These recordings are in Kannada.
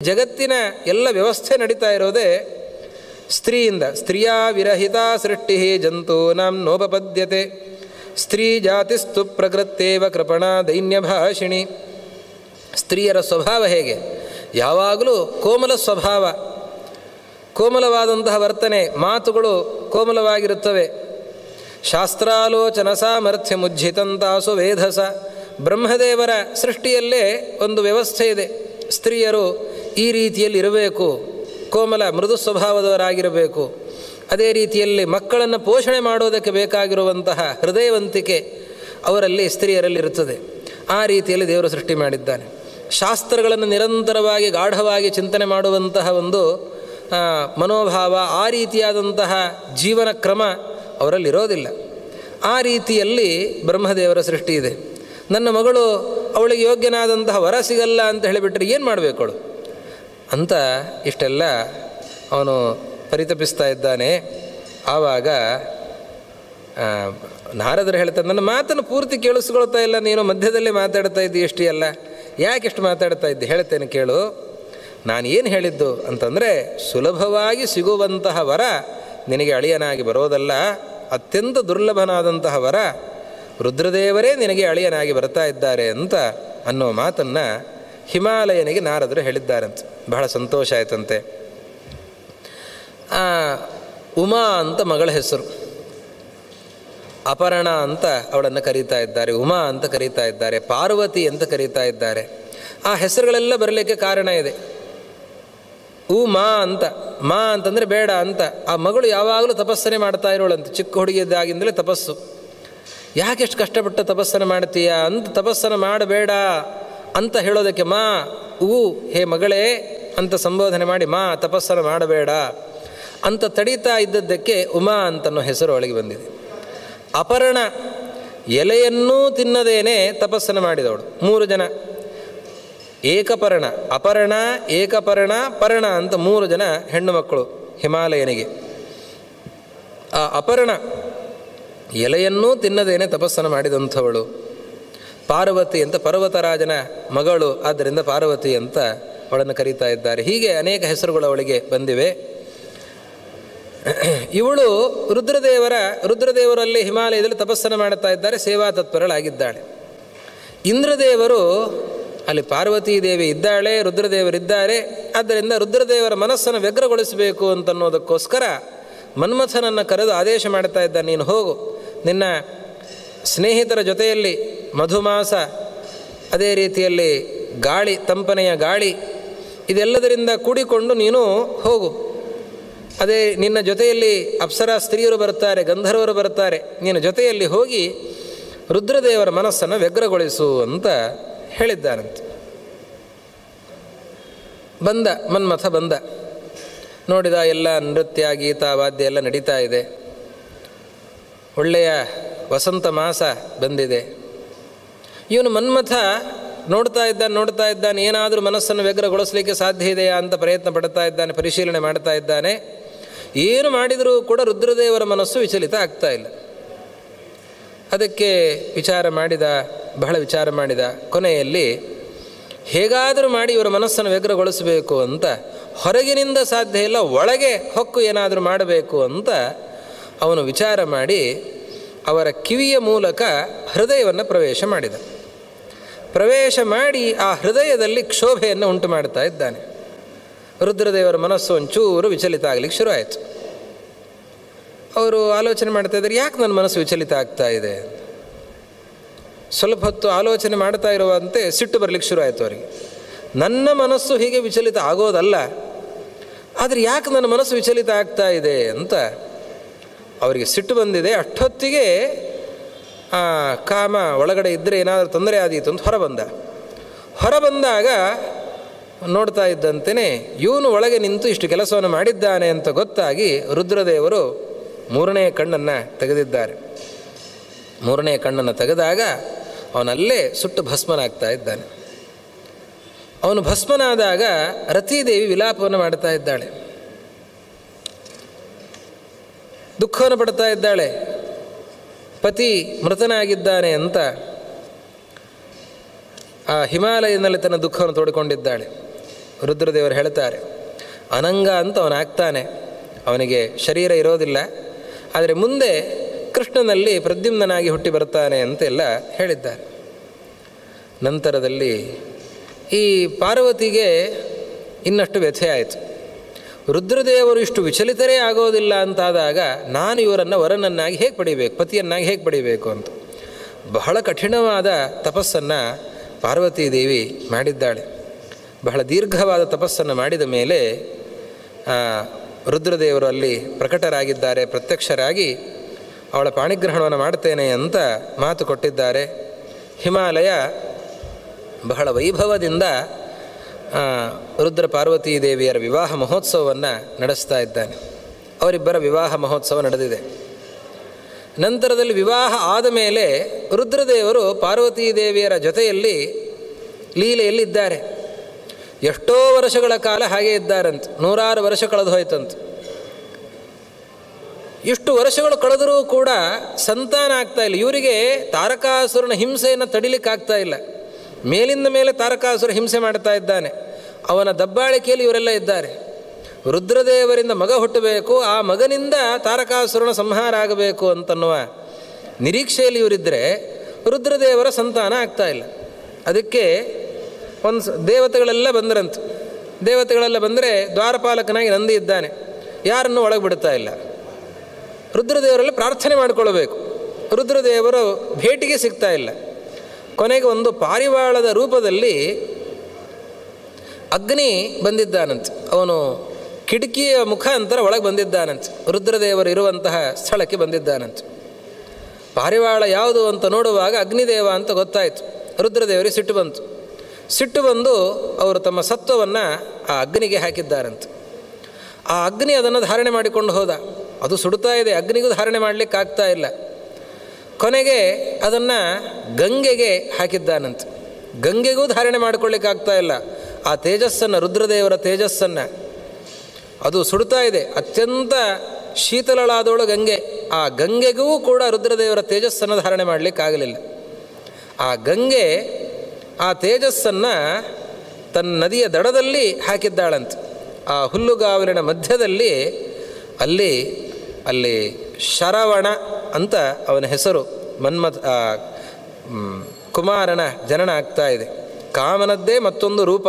ಜಗತ್ತಿನ ಎಲ್ಲ ವ್ಯವಸ್ಥೆ ನಡೀತಾ ಇರೋದೇ ಸ್ತ್ರೀಯಿಂದ. ಸ್ತ್ರೀಯಾ ವಿರಹಿತ ಸೃಷ್ಟಿ ಜಂತೂನಾಂ ನೋಪಪದ್ಯತೆ ಸ್ತ್ರೀ ಜಾತಿಸ್ತು ಪ್ರಕೃತ್ತೇವ ಕೃಪಣ ದೈನ್ಯಭಾಷಿಣಿ. ಸ್ತ್ರೀಯರ ಸ್ವಭಾವ ಹೇಗೆ? ಯಾವಾಗಲೂ ಕೋಮಲ ಸ್ವಭಾವ, ಕೋಮಲವಾದಂತಹ ವರ್ತನೆ, ಮಾತುಗಳು ಕೋಮಲವಾಗಿರುತ್ತವೆ. ಶಾಸ್ತ್ರಾಲೋಚನ ಸಾಮರ್ಥ್ಯ ಮುಜ್ಜಿತಂತಾಸು ವೇಧಸ. ಬ್ರಹ್ಮದೇವರ ಸೃಷ್ಟಿಯಲ್ಲೇ ಒಂದು ವ್ಯವಸ್ಥೆ ಇದೆ. ಸ್ತ್ರೀಯರು ಈ ರೀತಿಯಲ್ಲಿ ಇರಬೇಕು, ಕೋಮಲ ಮೃದು ಸ್ವಭಾವದವರಾಗಿರಬೇಕು. ಅದೇ ರೀತಿಯಲ್ಲಿ ಮಕ್ಕಳನ್ನು ಪೋಷಣೆ ಮಾಡೋದಕ್ಕೆ ಬೇಕಾಗಿರುವಂತಹ ಹೃದಯವಂತಿಕೆ ಅವರಲ್ಲಿ ಸ್ತ್ರೀಯರಲ್ಲಿ ಇರುತ್ತದೆ. ಆ ರೀತಿಯಲ್ಲಿ ದೇವರು ಸೃಷ್ಟಿ ಮಾಡಿದ್ದಾನೆ. ಶಾಸ್ತ್ರಗಳನ್ನು ನಿರಂತರವಾಗಿ ಗಾಢವಾಗಿ ಚಿಂತನೆ ಮಾಡುವಂತಹ ಒಂದು ಮನೋಭಾವ, ಆ ರೀತಿಯಾದಂತಹ ಜೀವನ ಕ್ರಮ ಅವರಲ್ಲಿರೋದಿಲ್ಲ. ಆ ರೀತಿಯಲ್ಲಿ ಬ್ರಹ್ಮದೇವರ ಸೃಷ್ಟಿ ಇದೆ. ನನ್ನ ಮಗಳು, ಅವಳಿಗೆ ಯೋಗ್ಯನಾದಂತಹ ವರ ಸಿಗಲ್ಲ ಅಂತ ಹೇಳಿಬಿಟ್ರೆ ಏನು ಮಾಡಬೇಕಳು ಅಂತ ಇಷ್ಟೆಲ್ಲ ಅವನು ಪರಿತಪಿಸ್ತಾ ಇದ್ದಾನೆ. ಆವಾಗ ನಾರದರು ಹೇಳ್ತಾರೆ, ನನ್ನ ಮಾತನ್ನು ಪೂರ್ತಿ ಕೇಳಿಸ್ಕೊಳ್ತಾ ಇಲ್ಲ, ನೀನು ಮಧ್ಯದಲ್ಲೇ ಮಾತಾಡ್ತಾ ಇದ್ದಿ, ಎಷ್ಟೇ ಅಲ್ಲ, ಯಾಕೆಷ್ಟು ಮಾತಾಡ್ತಾ ಇದ್ದೆ ಹೇಳ್ತೇನೆ ಕೇಳು. ನಾನು ಏನು ಹೇಳಿದ್ದು ಅಂತಂದರೆ, ಸುಲಭವಾಗಿ ಸಿಗುವಂತಹ ವರ ನಿನಗೆ ಅಳಿಯನಾಗಿ ಬರೋದಲ್ಲ, ಅತ್ಯಂತ ದುರ್ಲಭನಾದಂತಹ ವರ ರುದ್ರದೇವರೇ ನಿನಗೆ ಅಳಿಯನಾಗಿ ಬರ್ತಾ ಇದ್ದಾರೆ ಅಂತ ಅನ್ನೋ ಮಾತನ್ನು ಹಿಮಾಲಯನಿಗೆ ನಾರದರು ಹೇಳಿದ್ದಾರಂತೆ. ಬಹಳ ಸಂತೋಷ ಆಯ್ತಂತೆ. ಉಮಾ ಅಂತ ಮಗಳ ಹೆಸರು, ಅಪರ್ಣ ಅಂತ ಅವಳನ್ನು ಕರೀತಾ ಇದ್ದಾರೆ, ಉಮಾ ಅಂತ ಕರೀತಾ ಇದ್ದಾರೆ, ಪಾರ್ವತಿ ಅಂತ ಕರೀತಾ ಇದ್ದಾರೆ. ಆ ಹೆಸರುಗಳೆಲ್ಲ ಬರಲಿಕ್ಕೆ ಕಾರಣ ಇದೆ. ಮಾ ಅಂತ, ಮಾ ಅಂತಂದರೆ ಬೇಡ ಅಂತ. ಆ ಮಗಳು ಯಾವಾಗಲೂ ತಪಸ್ಸನೆ ಮಾಡ್ತಾ ಇರೋಳಂತೆ, ಚಿಕ್ಕ ಹುಡುಗಿದ್ದಾಗಿಂದಲೇ ತಪಸ್ಸು. ಯಾಕೆಷ್ಟು ಕಷ್ಟಪಟ್ಟ ತಪಸ್ಸನ್ನು ಮಾಡ್ತೀಯ ಅಂತ, ತಪಸ್ಸನ್ನು ಮಾಡಬೇಡ ಅಂತ ಹೇಳೋದಕ್ಕೆ ಮಾ ಹೇ ಮಗಳೇ ಅಂತ ಸಂಬೋಧನೆ ಮಾಡಿ, ಮಾ ತಪಸ್ಸನ್ನು ಮಾಡಬೇಡ ಅಂತ ತಡೀತಾ ಇದ್ದದ್ದಕ್ಕೆ ಉಮಾ ಅಂತನ್ನೋ ಹೆಸರು ಅವಳಿಗೆ ಬಂದಿದೆ. ಅಪರ್ಣ, ಎಲೆಯನ್ನೂ ತಿನ್ನದೇನೆ ತಪಸ್ಸನ್ನು ಮಾಡಿದವಳು. 3 ಜನ, ಏಕಪರ್ಣ, ಅಪರ್ಣ, ಏಕಪರ್ಣ, ಪರ್ಣ ಅಂತ 3 ಜನ ಹೆಣ್ಣು ಮಕ್ಕಳು ಹಿಮಾಲಯನಿಗೆ. ಆ ಅಪರ್ಣ ಎಲೆಯನ್ನೂ ತಿನ್ನದೇನೆ ತಪಸ್ಸನ್ನು ಮಾಡಿದಂಥವಳು. ಪಾರ್ವತಿ ಅಂತ ಪರ್ವತರಾಜನ ಮಗಳು, ಆದ್ದರಿಂದ ಪಾರ್ವತಿ ಅಂತ ಅವಳನ್ನು ಕರೀತಾ ಇದ್ದಾರೆ. ಹೀಗೆ ಅನೇಕ ಹೆಸರುಗಳು ಅವಳಿಗೆ ಬಂದಿವೆ. ಇವಳು ರುದ್ರದೇವರಲ್ಲಿ ಹಿಮಾಲಯದಲ್ಲಿ ತಪಸ್ಸನ್ನು ಮಾಡುತ್ತಾ ಇದ್ದಾರೆ, ಸೇವಾ ತತ್ಪರಳಾಗಿದ್ದಾಳೆ. ಇಂದ್ರದೇವರು ಅಲ್ಲಿ ಪಾರ್ವತೀ ದೇವಿ ಇದ್ದಾಳೆ, ರುದ್ರದೇವರಿದ್ದಾರೆ. ಆದ್ದರಿಂದ ರುದ್ರದೇವರ ಮನಸ್ಸನ್ನು ವ್ಯಗ್ರಗೊಳಿಸಬೇಕು ಅಂತನ್ನೋದಕ್ಕೋಸ್ಕರ ಮನ್ಮಥನನ್ನು ಕರೆದು ಆದೇಶ ಮಾಡ್ತಾ ಇದ್ದಾನೆ, ನೀನು ಹೋಗು, ನಿನ್ನ ಸ್ನೇಹಿತರ ಜೊತೆಯಲ್ಲಿ ಮಧುಮಾಸ, ಅದೇ ರೀತಿಯಲ್ಲಿ ಗಾಳಿ, ತಂಪನೆಯ ಗಾಳಿ, ಇದೆಲ್ಲದರಿಂದ ಕೂಡಿಕೊಂಡು ನೀನು ಹೋಗು. ಅದೇ ನಿನ್ನ ಜೊತೆಯಲ್ಲಿ ಅಪ್ಸರಾ ಸ್ತ್ರೀಯರು ಬರ್ತಾರೆ, ಗಂಧರ್ವರು ಬರ್ತಾರೆ, ನೀನು ಜೊತೆಯಲ್ಲಿ ಹೋಗಿ ರುದ್ರದೇವರ ಮನಸ್ಸನ್ನು ವ್ಯಗ್ರಗೊಳಿಸು ಅಂತ ಹೇಳಿದ್ದಾನಂತೆ. ಬಂದ ಮನ್ಮಥ, ಬಂದ, ನೋಡಿದ ಎಲ್ಲ ನೃತ್ಯ, ಗೀತ, ವಾದ್ಯ ಎಲ್ಲ ನಡೀತಾ ಇದೆ. ಒಳ್ಳೆಯ ವಸಂತ ಮಾಸ ಬಂದಿದೆ. ಇವನು ಮನ್ಮಥ ನೋಡ್ತಾ ಇದ್ದಾನೆ, ಏನಾದರೂ ಮನಸ್ಸನ್ನು ವ್ಯಗ್ರಗೊಳಿಸಲಿಕ್ಕೆ ಸಾಧ್ಯ ಇದೆಯಾ ಅಂತ ಪ್ರಯತ್ನ ಪಡ್ತಾ ಇದ್ದಾನೆ, ಪರಿಶೀಲನೆ ಮಾಡ್ತಾ ಇದ್ದಾನೆ. ಏನು ಮಾಡಿದರೂ ಕೂಡ ರುದ್ರದೇವರ ಮನಸ್ಸು ವಿಚಲಿತ ಆಗ್ತಾ ಇಲ್ಲ. ಅದಕ್ಕೆ ಬಹಳ ವಿಚಾರ ಮಾಡಿದ. ಕೊನೆಯಲ್ಲಿ ಹೇಗಾದರೂ ಮಾಡಿ ಇವರ ಮನಸ್ಸನ್ನು ವ್ಯಗ್ರಗೊಳಿಸಬೇಕು ಅಂತ, ಹೊರಗಿನಿಂದ ಸಾಧ್ಯ ಇಲ್ಲ, ಒಳಗೆ ಹೊಕ್ಕು ಏನಾದರೂ ಮಾಡಬೇಕು ಅಂತ ಅವನು ವಿಚಾರ ಮಾಡಿ ಅವರ ಕಿವಿಯ ಮೂಲಕ ಹೃದಯವನ್ನು ಪ್ರವೇಶ ಮಾಡಿದ. ಪ್ರವೇಶ ಮಾಡಿ ಆ ಹೃದಯದಲ್ಲಿ ಕ್ಷೋಭೆಯನ್ನು ಉಂಟು ಮಾಡ್ತಾ ಇದ್ದಾನೆ. ರುದ್ರದೇವರ ಮನಸ್ಸು ಒಂಚೂರು ವಿಚಲಿತ ಆಗಲಿಕ್ಕೆ ಶುರು ಆಯಿತು. ಅವರು ಆಲೋಚನೆ ಮಾಡ್ತಾ ಇದ್ದಾರೆ, ಯಾಕೆ ನನ್ನ ಮನಸ್ಸು ವಿಚಲಿತ ಆಗ್ತಾ ಇದೆ? ಸ್ವಲ್ಪ ಹೊತ್ತು ಆಲೋಚನೆ ಮಾಡ್ತಾ ಇರುವಂತೆ ಸಿಟ್ಟು ಬರಲಿಕ್ಕೆ ಶುರು ಆಯಿತು ಅವರಿಗೆ. ನನ್ನ ಮನಸ್ಸು ಹೀಗೆ ವಿಚಲಿತ ಆಗೋದಲ್ಲ, ಆದರೆ ಯಾಕೆ ನನ್ನ ಮನಸ್ಸು ವಿಚಲಿತ ಆಗ್ತಾ ಇದೆ ಅಂತ ಅವರಿಗೆ ಸಿಟ್ಟು ಬಂದಿದೆ. ಅಷ್ಟೊತ್ತಿಗೆ ಕಾಮ ಒಳಗಡೆ ಇದ್ದರೆ ಏನಾದರೂ ತೊಂದರೆ ಆದೀತು ಅಂತ ಹೊರಬಂದಾಗ ನೋಡ್ತಾ ಇದ್ದಂತೆಯೇ ಇವನು ಒಳಗೆ ನಿಂತು ಇಷ್ಟು ಕೆಲಸವನ್ನು ಮಾಡಿದ್ದಾನೆ ಅಂತ ಗೊತ್ತಾಗಿ ರುದ್ರದೇವರು 3ನೇ ಕಣ್ಣನ್ನು ತೆಗೆದಿದ್ದಾರೆ. 3ನೇ ಕಣ್ಣನ್ನು ತೆಗೆದಾಗ ಅವನಲ್ಲೇ ಸುಟ್ಟು ಭಸ್ಮನಾಗ್ತಾ ಇದ್ದಾನೆ. ಅವನು ಭಸ್ಮನಾದಾಗ ರತೀದೇವಿ ವಿಲಾಪವನ್ನು ಮಾಡ್ತಾ ಇದ್ದಾಳೆ, ದುಃಖವನ್ನು ಪಡ್ತಾ ಇದ್ದಾಳೆ. ಪತಿ ಮೃತನಾಗಿದ್ದಾನೆ ಅಂತ ಆ ಹಿಮಾಲಯದಲ್ಲಿ ತನ್ನ ದುಃಖವನ್ನು ತೋಡಿಕೊಂಡಿದ್ದಾಳೆ. ರುದ್ರದೇವರು ಹೇಳ್ತಾರೆ. ಅನಂಗ ಅಂತ ಅವನಾಗ್ತಾನೆ, ಅವನಿಗೆ ಶರೀರ ಇರೋದಿಲ್ಲ, ಆದರೆ ಮುಂದೆ ಕೃಷ್ಣನಲ್ಲಿ ಪ್ರದ್ಯುಮ್ನಾಗಿ ಹುಟ್ಟಿ ಬರ್ತಾನೆ ಅಂತೆಲ್ಲ ಹೇಳಿದ್ದಾರೆ. ನಂತರದಲ್ಲಿ ಈ ಪಾರ್ವತಿಗೆ ಇನ್ನಷ್ಟು ವ್ಯಥೆ ಆಯಿತು. ರುದ್ರದೇವರು ಇಷ್ಟು ವಿಚಲಿತರೇ ಆಗೋದಿಲ್ಲ ಅಂತಾದಾಗ ನಾನು ಇವರನ್ನು ವರನನ್ನಾಗಿ ಹೇಗೆ ಪಡಿಬೇಕು, ಪತಿಯನ್ನಾಗಿ ಹೇಗೆ ಪಡಿಬೇಕು ಅಂತ ಬಹಳ ಕಠಿಣವಾದ ತಪಸ್ಸನ್ನು ಪಾರ್ವತೀದೇವಿ ಮಾಡಿದ್ದಾಳೆ. ಬಹಳ ದೀರ್ಘವಾದ ತಪಸ್ಸನ್ನು ಮಾಡಿದ ಮೇಲೆ ರುದ್ರದೇವರು ಅಲ್ಲಿ ಪ್ರಕಟರಾಗಿದ್ದಾರೆ, ಪ್ರತ್ಯಕ್ಷರಾಗಿ ಅವಳ ಪಾಣಿಗ್ರಹಣವನ್ನು ಮಾಡ್ತೇನೆ ಅಂತ ಮಾತು ಕೊಟ್ಟಿದ್ದಾರೆ. ಹಿಮಾಲಯ ಬಹಳ ವೈಭವದಿಂದ ರುದ್ರ ಪಾರ್ವತೀ ದೇವಿಯರ ವಿವಾಹ ಮಹೋತ್ಸವವನ್ನು ನಡೆಸ್ತಾ ಇದ್ದಾನೆ. ಅವರಿಬ್ಬರ ವಿವಾಹ ಮಹೋತ್ಸವ ನಡೆದಿದೆ. ನಂತರದಲ್ಲಿ ವಿವಾಹ ಆದ ಮೇಲೆ ರುದ್ರದೇವರು ಪಾರ್ವತೀ ದೇವಿಯರ ಜೊತೆಯಲ್ಲಿ ಲೀಲೆಯಲ್ಲಿದ್ದಾರೆ. ಎಷ್ಟೋ ವರ್ಷಗಳ ಕಾಲ ಹಾಗೆ ಇದ್ದಾರಂತೆ, 100 ವರ್ಷ ಕಳೆದು ಹೋಯ್ತಂತೆ. ಇಷ್ಟು ವರ್ಷಗಳು ಕಳೆದರೂ ಕೂಡ ಸಂತಾನ ಆಗ್ತಾ ಇಲ್ಲ. ಇವರಿಗೆ ತಾರಕಾಸುರನ ಹಿಂಸೆಯನ್ನು ತಡಿಲಿಕ್ಕಾಗ್ತಾ ಇಲ್ಲ. ಮೇಲಿಂದ ಮೇಲೆ ತಾರಕಾಸುರ ಹಿಂಸೆ ಮಾಡ್ತಾ ಇದ್ದಾನೆ. ಅವನ ದಬ್ಬಾಳಿಕೆಯಲ್ಲಿ ಇವರೆಲ್ಲ ಇದ್ದಾರೆ. ರುದ್ರದೇವರಿಂದ ಮಗ ಹುಟ್ಟಬೇಕು, ಆ ಮಗನಿಂದ ತಾರಕಾಸುರನ ಸಂಹಾರ ಆಗಬೇಕು ಅಂತನ್ನುವ ನಿರೀಕ್ಷೆಯಲ್ಲಿ ಇವರಿದ್ದರೆ ರುದ್ರದೇವರ ಸಂತಾನ ಆಗ್ತಾ ಇಲ್ಲ. ಅದಕ್ಕೆ ಒಂದು ದೇವತೆಗಳೆಲ್ಲ ಬಂದರಂತೆ. ದೇವತೆಗಳೆಲ್ಲ ಬಂದರೆ ದ್ವಾರಪಾಲಕನಾಗಿ ನಂದಿ ಇದ್ದಾನೆ, ಯಾರನ್ನು ಒಳಗೆ ಬಿಡ್ತಾ ಇಲ್ಲ. ರುದ್ರದೇವರಲ್ಲಿ ಪ್ರಾರ್ಥನೆ ಮಾಡಿಕೊಳ್ಬೇಕು, ರುದ್ರದೇವರು ಭೇಟಿಗೆ ಸಿಗ್ತಾ ಇಲ್ಲ. ಕೊನೆಗೆ ಒಂದು ಪಾರಿವಾಳದ ರೂಪದಲ್ಲಿ ಅಗ್ನಿ ಬಂದಿದ್ದಾನಂತೆ. ಅವನು ಕಿಟಕಿಯ ಮುಖಾಂತರ ಒಳಗೆ ಬಂದಿದ್ದಾನಂತೆ, ರುದ್ರದೇವರು ಇರುವಂತಹ ಸ್ಥಳಕ್ಕೆ ಬಂದಿದ್ದಾನಂತೆ. ಪಾರಿವಾಳ ಯಾವುದು ಅಂತ ನೋಡುವಾಗ ಅಗ್ನಿದೇವ ಅಂತ ಗೊತ್ತಾಯಿತು. ರುದ್ರದೇವರಿಗೆ ಸಿಟ್ಟು ಬಂತು. ಸಿಟ್ಟು ಬಂದು ಅವರು ತಮ್ಮ ಸತ್ವವನ್ನು ಆ ಅಗ್ನಿಗೆ ಹಾಕಿದ್ದಾರಂತೆ. ಆ ಅಗ್ನಿ ಅದನ್ನು ಧಾರಣೆ ಮಾಡಿಕೊಂಡು ಹೋದ. ಅದು ಸುಡ್ತಾ ಇದೆ, ಅಗ್ನಿಗೂ ಧಾರಣೆ ಮಾಡಲಿಕ್ಕೆ ಆಗ್ತಾ ಇಲ್ಲ. ಕೊನೆಗೆ ಅದನ್ನು ಗಂಗೆಗೆ ಹಾಕಿದ್ದಾನಂತೆ. ಗಂಗೆಗೂ ಧಾರಣೆ ಮಾಡಿಕೊಳ್ಳಿಕ್ಕೆ ಆಗ್ತಾ ಇಲ್ಲ. ಆ ತೇಜಸ್ಸನ್ನು, ರುದ್ರದೇವರ ತೇಜಸ್ಸನ್ನು, ಅದು ಸುಡ್ತಾ ಇದೆ. ಅತ್ಯಂತ ಶೀತಳಳಾದವಳು ಗಂಗೆ. ಆ ಗಂಗೆಗೂ ಕೂಡ ರುದ್ರದೇವರ ತೇಜಸ್ಸನ್ನು ಧಾರಣೆ ಮಾಡಲಿಕ್ಕಾಗಲಿಲ್ಲ. ಆ ಗಂಗೆ ಆ ತೇಜಸ್ಸನ್ನು ತನ್ನ ನದಿಯ ದಡದಲ್ಲಿ ಹಾಕಿದ್ದಾಳಂತೆ. ಆ ಹುಲ್ಲುಗಾವಲಿನ ಮಧ್ಯದಲ್ಲಿ ಅಲ್ಲಿ ಶರವಣ ಅಂತ ಅವನ ಹೆಸರು. ಕುಮಾರನ ಜನನ ಆಗ್ತಾ ಇದೆ. ಕಾಮನದ್ದೇ ಮತ್ತೊಂದು ರೂಪ.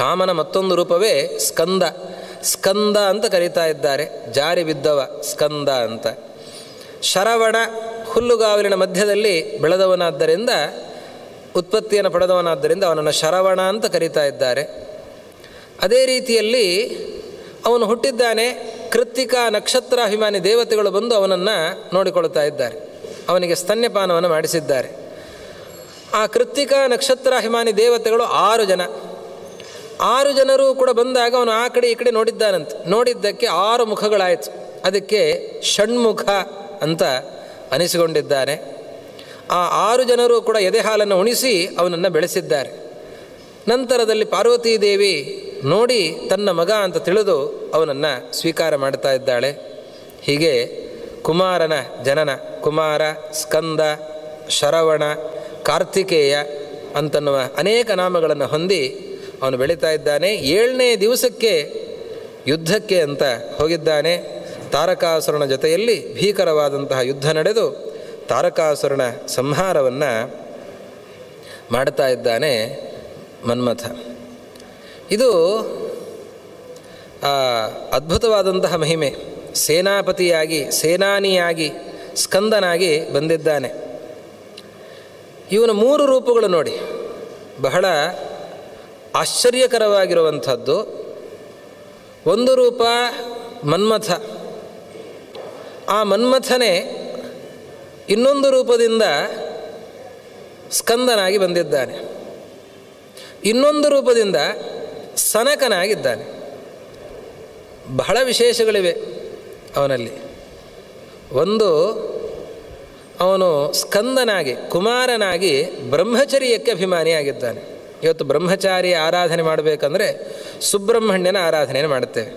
ಕಾಮನ ಮತ್ತೊಂದು ರೂಪವೇ ಸ್ಕಂದ. ಸ್ಕಂದ ಅಂತ ಕರೀತಾ ಇದ್ದಾರೆ, ಜಾರಿ ಬಿದ್ದವ ಸ್ಕಂದ ಅಂತ. ಶರವಣ ಹುಲ್ಲುಗಾವಲಿನ ಮಧ್ಯದಲ್ಲಿ ಬೆಳೆದವನಾದ್ದರಿಂದ, ಉತ್ಪತ್ತಿಯನ್ನು ಪಡೆದವನಾದ್ದರಿಂದ ಅವನನ್ನು ಶರವಣ ಅಂತ ಕರೀತಾ ಇದ್ದಾರೆ. ಅದೇ ರೀತಿಯಲ್ಲಿ ಅವನು ಹುಟ್ಟಿದ್ದಾನೆ. ಕೃತ್ತಿಕಾ ನಕ್ಷತ್ರಾಭಿಮಾನಿ ದೇವತೆಗಳು ಬಂದು ಅವನನ್ನು ನೋಡಿಕೊಳ್ತಾ ಇದ್ದಾರೆ. ಅವನಿಗೆ ಸ್ತನ್ಯಪಾನವನ್ನು ಮಾಡಿಸಿದ್ದಾರೆ. ಆ ಕೃತ್ತಿಕಾ ನಕ್ಷತ್ರಾಭಿಮಾನಿ ದೇವತೆಗಳು 6 ಜನ. 6 ಜನರು ಕೂಡ ಬಂದಾಗ ಅವನು ಆ ಕಡೆ ಈ ಕಡೆ ನೋಡಿದ್ದಾನಂತೆ. ನೋಡಿದ್ದಕ್ಕೆ 6 ಮುಖಗಳಾಯಿತು. ಅದಕ್ಕೆ ಷಣ್ಮುಖ ಅಂತ ಅನಿಸಿಕೊಂಡಿದ್ದಾನೆ. ಆ 6 ಜನರು ಕೂಡ ಎದೆ ಹಾಲನ್ನು ಉಣಿಸಿ ಅವನನ್ನು ಬೆಳೆಸಿದ್ದಾರೆ. ನಂತರದಲ್ಲಿ ಪಾರ್ವತೀದೇವಿ ನೋಡಿ ತನ್ನ ಮಗ ಅಂತ ತಿಳಿದು ಅವನನ್ನು ಸ್ವೀಕಾರ ಮಾಡ್ತಾ ಇದ್ದಾಳೆ. ಹೀಗೆ ಕುಮಾರನ ಜನನ, ಕುಮಾರ, ಸ್ಕಂದ, ಶರವಣ, ಕಾರ್ತಿಕೇಯ ಅಂತನ್ನುವ ಅನೇಕ ನಾಮಗಳನ್ನು ಹೊಂದಿ ಅವನು ಬೆಳೀತಾ ಇದ್ದಾನೆ. 7ನೇ ದಿವಸಕ್ಕೆ ಯುದ್ಧಕ್ಕೆ ಅಂತ ಹೋಗಿದ್ದಾನೆ. ತಾರಕಾಸುರನ ಜೊತೆಯಲ್ಲಿ ಭೀಕರವಾದಂತಹ ಯುದ್ಧ ನಡೆದು ತಾರಕಾಸುರನ ಸಂಹಾರವನ್ನು ಮಾಡ್ತಾ ಇದ್ದಾನೆ ಮನ್ಮಥ. ಇದು ಅದ್ಭುತವಾದಂತಹ ಮಹಿಮೆ. ಸೇನಾಪತಿಯಾಗಿ, ಸೇನಾನಿಯಾಗಿ, ಸ್ಕಂದನಾಗಿ ಬಂದಿದ್ದಾನೆ. ಇವನ 3 ರೂಪಗಳು ನೋಡಿ ಬಹಳ ಆಶ್ಚರ್ಯಕರವಾಗಿರುವಂಥದ್ದು. ಒಂದು ರೂಪ ಮನ್ಮಥ. ಆ ಮನ್ಮಥನೇ ಇನ್ನೊಂದು ರೂಪದಿಂದ ಸ್ಕಂದನಾಗಿ ಬಂದಿದ್ದಾನೆ. ಇನ್ನೊಂದು ರೂಪದಿಂದ ಸನಕನಾಗಿದ್ದಾನೆ. ಬಹಳ ವಿಶೇಷಗಳಿವೆ ಅವನಲ್ಲಿ. ಒಂದು, ಅವನು ಸ್ಕಂದನಾಗಿ, ಕುಮಾರನಾಗಿ ಬ್ರಹ್ಮಚರ್ಯಕ್ಕೆ ಅಭಿಮಾನಿಯಾಗಿದ್ದಾನೆ. ಇವತ್ತು ಬ್ರಹ್ಮಚಾರಿಯ ಆರಾಧನೆ ಮಾಡಬೇಕಂದ್ರೆ ಸುಬ್ರಹ್ಮಣ್ಯನ ಆರಾಧನೆಯನ್ನು ಮಾಡುತ್ತೇವೆ.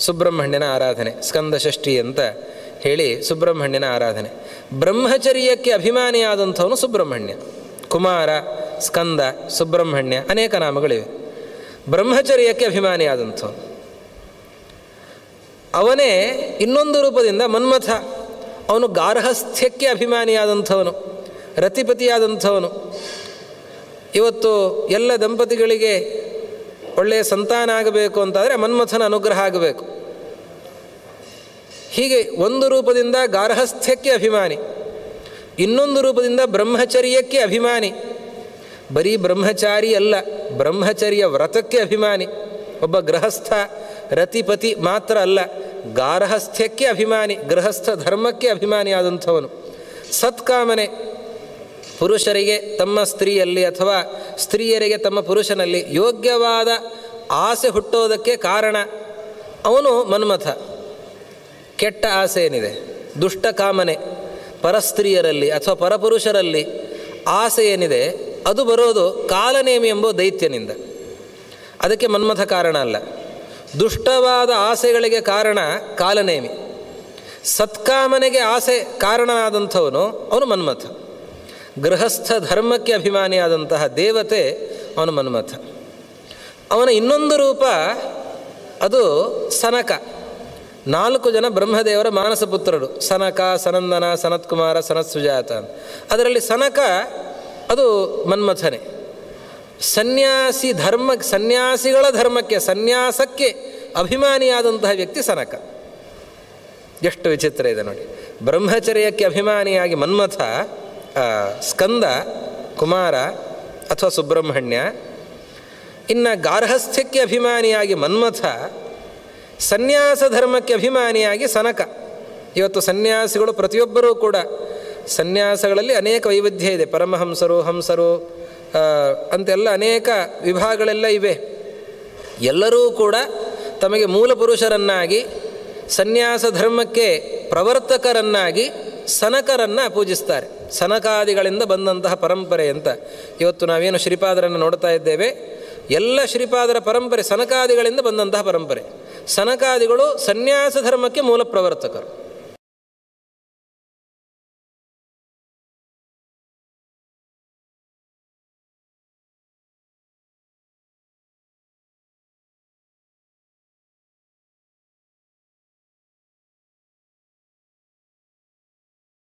ಸುಬ್ರಹ್ಮಣ್ಯನ ಆರಾಧನೆ, ಸ್ಕಂದ ಷಷ್ಠಿ ಅಂತ ಹೇಳಿ ಸುಬ್ರಹ್ಮಣ್ಯನ ಆರಾಧನೆ. ಬ್ರಹ್ಮಚರ್ಯಕ್ಕೆ ಅಭಿಮಾನಿಯಾದಂಥವನು ಸುಬ್ರಹ್ಮಣ್ಯ. ಕುಮಾರ, ಸ್ಕಂದ, ಸುಬ್ರಹ್ಮಣ್ಯ ಅನೇಕ ನಾಮಗಳಿವೆ. ಬ್ರಹ್ಮಚರ್ಯಕ್ಕೆ ಅಭಿಮಾನಿಯಾದಂಥವನು. ಅವನೇ ಇನ್ನೊಂದು ರೂಪದಿಂದ ಮನ್ಮಥ, ಅವನು ಗಾರ್ಹಸ್ಥ್ಯಕ್ಕೆ ಅಭಿಮಾನಿಯಾದಂಥವನು, ರತಿಪತಿಯಾದಂಥವನು. ಇವತ್ತು ಎಲ್ಲ ದಂಪತಿಗಳಿಗೆ ಒಳ್ಳೆಯ ಸಂತಾನ ಆಗಬೇಕು ಅಂತಾದರೆ ಮನ್ಮಥನ ಅನುಗ್ರಹ ಆಗಬೇಕು. ಹೀಗೆ ಒಂದು ರೂಪದಿಂದ ಗಾರ್ಹಸ್ಥ್ಯಕ್ಕೆ ಅಭಿಮಾನಿ, ಇನ್ನೊಂದು ರೂಪದಿಂದ ಬ್ರಹ್ಮಚರ್ಯಕ್ಕೆ ಅಭಿಮಾನಿ. ಬರೀ ಬ್ರಹ್ಮಚಾರಿ ಅಲ್ಲ, ಬ್ರಹ್ಮಚರ್ಯ ವ್ರತಕ್ಕೆ ಅಭಿಮಾನಿ. ಒಬ್ಬ ಗೃಹಸ್ಥ ರತಿಪತಿ ಮಾತ್ರ ಅಲ್ಲ, ಗಾರ್ಹಸ್ಥ್ಯಕ್ಕೆ ಅಭಿಮಾನಿ, ಗೃಹಸ್ಥ ಧರ್ಮಕ್ಕೆ ಅಭಿಮಾನಿಯಾದಂಥವನು. ಸತ್ಕಾಮನೆ, ಪುರುಷರಿಗೆ ತಮ್ಮ ಸ್ತ್ರೀಯಲ್ಲಿ ಅಥವಾ ಸ್ತ್ರೀಯರಿಗೆ ತಮ್ಮ ಪುರುಷನಲ್ಲಿ ಯೋಗ್ಯವಾದ ಆಸೆ ಹುಟ್ಟೋದಕ್ಕೆ ಕಾರಣ ಅವನು ಮನ್ಮಥ. ಕೆಟ್ಟ ಆಸೆ ಏನಿದೆ, ದುಷ್ಟ ಕಾಮನೆ, ಪರಸ್ತ್ರೀಯರಲ್ಲಿ ಅಥವಾ ಪರಪುರುಷರಲ್ಲಿ ಆಸೆ ಏನಿದೆ, ಅದು ಬರೋದು ಕಾಲನೇಮಿ ಎಂಬ ದೈತ್ಯನಿಂದ. ಅದಕ್ಕೆ ಮನ್ಮಥ ಕಾರಣ ಅಲ್ಲ. ದುಷ್ಟವಾದ ಆಸೆಗಳಿಗೆ ಕಾರಣ ಕಾಲನೇಮಿ. ಸತ್ಕಾಮನೆಗೆ ಆಸೆ ಕಾರಣನಾದಂಥವನು ಅವನು ಮನ್ಮಥ. ಗೃಹಸ್ಥ ಧರ್ಮಕ್ಕೆ ಅಭಿಮಾನಿಯಾದಂತಹ ದೇವತೆ ಅವನು ಮನ್ಮಥ. ಅವನ ಇನ್ನೊಂದು ರೂಪ ಅದು ಸನಕ. 4 ಜನ ಬ್ರಹ್ಮದೇವರ ಮಾನಸ ಪುತ್ರರು, ಸನಕ, ಸನಂದನ, ಸನತ್ಕುಮಾರ, ಸನತ್ಸುಜಾತ. ಅದರಲ್ಲಿ ಸನಕ ಅದು ಮನ್ಮಥನೇ. ಸನ್ಯಾಸಿಗಳ ಧರ್ಮಕ್ಕೆ, ಸನ್ಯಾಸಕ್ಕೆ ಅಭಿಮಾನಿಯಾದಂತಹ ವ್ಯಕ್ತಿ ಸನಕ. ಎಷ್ಟು ವಿಚಿತ್ರ ಇದೆ ನೋಡಿ. ಬ್ರಹ್ಮಚರ್ಯಕ್ಕೆ ಅಭಿಮಾನಿಯಾಗಿ ಮನ್ಮಥ, ಸ್ಕಂದ, ಕುಮಾರ ಅಥವಾ ಸುಬ್ರಹ್ಮಣ್ಯ. ಇನ್ನು ಗಾರ್ಹಸ್ಥ್ಯಕ್ಕೆ ಅಭಿಮಾನಿಯಾಗಿ ಮನ್ಮಥ, ಸನ್ಯಾಸ ಧರ್ಮಕ್ಕೆ ಅಭಿಮಾನಿಯಾಗಿ ಸನಕ. ಇವತ್ತು ಸನ್ಯಾಸಿಗಳು ಪ್ರತಿಯೊಬ್ಬರೂ ಕೂಡ, ಸನ್ಯಾಸಗಳಲ್ಲಿ ಅನೇಕ ವೈವಿಧ್ಯ ಇದೆ. ಪರಮಹಂಸರು, ಹಂಸರು ಅಂತೆಲ್ಲ ಅನೇಕ ವಿಭಾಗಗಳೆಲ್ಲ ಇವೆ. ಎಲ್ಲರೂ ಕೂಡ ತಮಗೆ ಮೂಲ ಪುರುಷರನ್ನಾಗಿ, ಸನ್ಯಾಸ ಧರ್ಮಕ್ಕೆ ಪ್ರವರ್ತಕರನ್ನಾಗಿ ಸನಕರನ್ನು ಪೂಜಿಸ್ತಾರೆ. ಸನಕಾದಿಗಳಿಂದ ಬಂದಂತಹ ಪರಂಪರೆ ಅಂತ. ಇವತ್ತು ನಾವೇನು ಶ್ರೀಪಾದರನ್ನು ನೋಡ್ತಾ ಇದ್ದೇವೆ, ಎಲ್ಲ ಶ್ರೀಪಾದರ ಪರಂಪರೆ ಸನಕಾದಿಗಳಿಂದ ಬಂದಂತಹ ಪರಂಪರೆ. ಸನಕಾದಿಗಳು ಸನ್ಯಾಸ ಧರ್ಮಕ್ಕೆ ಮೂಲ ಪ್ರವರ್ತಕರು.